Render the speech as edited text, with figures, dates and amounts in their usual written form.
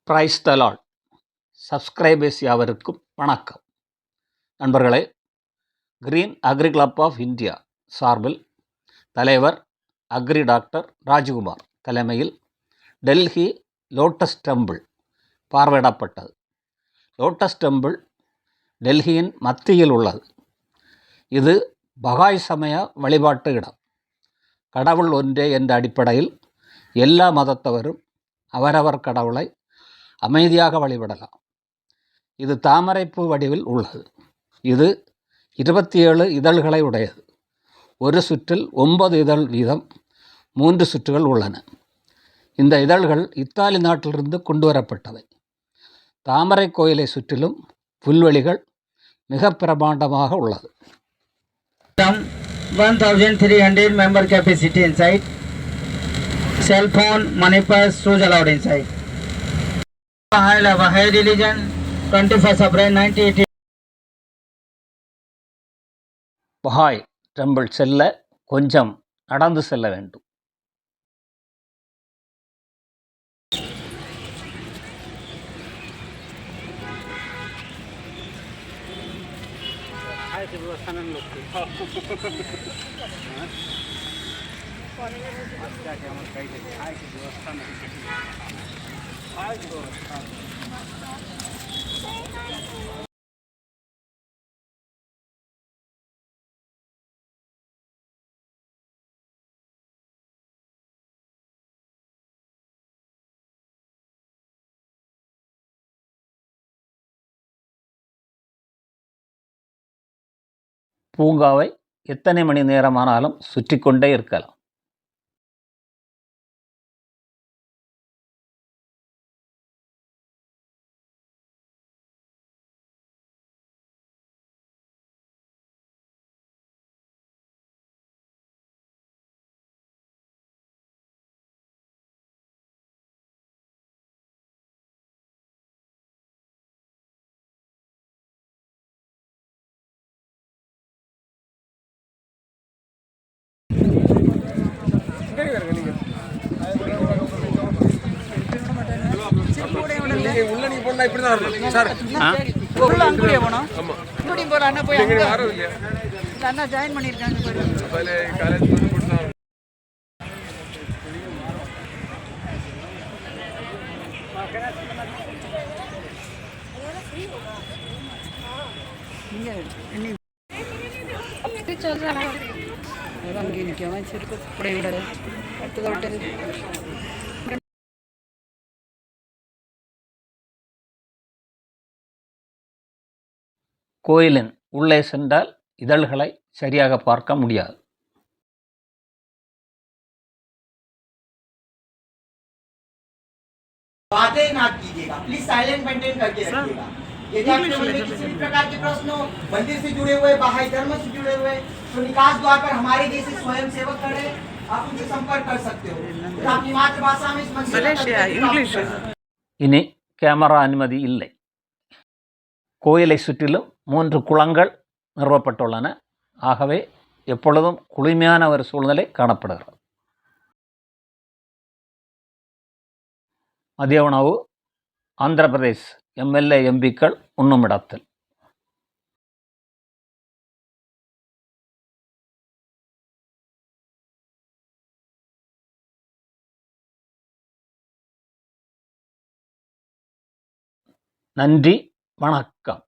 Praise the Lord. Subscribers யாவருக்கும் வணக்கம். நண்பர்களே, green agri club of India சார்பில் தலைவர் அக்ரி டாக்டர் ராஜ்குமார் தலைமையில் டெல்லி லோட்டஸ் டெம்பிள் பார்வையிடப்பட்டது. லோட்டஸ் டெம்பிள் டெல்லியின் மத்தியில் உள்ளது. இது பகாய் சமய வழிபாட்டு இடம். கடவுள் ஒன்றே என்ற அடிப்படையில் எல்லா மதத்தவரும் அவரவர் கடவுளை அமைதியாக வழிபடலாம். இது தாமரைப்பூ வடிவில் உள்ளது. இது 27 இதழ்களை உடையது. ஒரு சுற்றில் 9 இதழ் வீதம் 3 சுற்றுகள் உள்ளன. இந்த இதழ்கள் இத்தாலி நாட்டிலிருந்து கொண்டு வரப்பட்டவை. தாமரை கோயிலை சுற்றிலும் புல்வெளிகள் மிக பிரமாண்டமாக உள்ளது. 1300 member capacity inside. Cell phone, money purse, shoes allowed inside. High level, high religion, 21st April 1980. Baha'i temple செல்ல கொஞ்சம் நடந்து செல்ல வேண்டும். பூங்காவை எத்தனை மணி நேரமானாலும் சுற்றி கொண்டே இருக்கலாம். கோயிலின் உள்ளே சென்றால் இதழ்களை சரியாக பார்க்க முடியாது. बातें ना कीजिएगा, प्लीज साइलेंट मेंटेन करके रखिएगा। यदि आपके मन में किसी भी प्रकार के प्रश्न हो, मंदिर से जुड़े हुए, बहाई धर्म से जुड़े हुए, तो निकास द्वार पर हमारे जैसे स्वयं सेवक खड़े, आप उनसे संपर्क कर सकते हो। तो अपनी मातृभाषा में इस मंदिर இனி கேமரா அனுமதி இல்லை. கோயிலை சுற்றிலும் 3 குளங்கள் நிறுவப்பட்டுள்ளன. ஆகவே எப்பொழுதும் குளுமையான ஒரு சூழ்நிலை காணப்படுகிறது. மதிய உணவு ஆந்திர பிரதேஷ் எம்எல்ஏ எம்பிக்கள் உண்ணும் இடத்தில். நன்றி, வணக்கம்.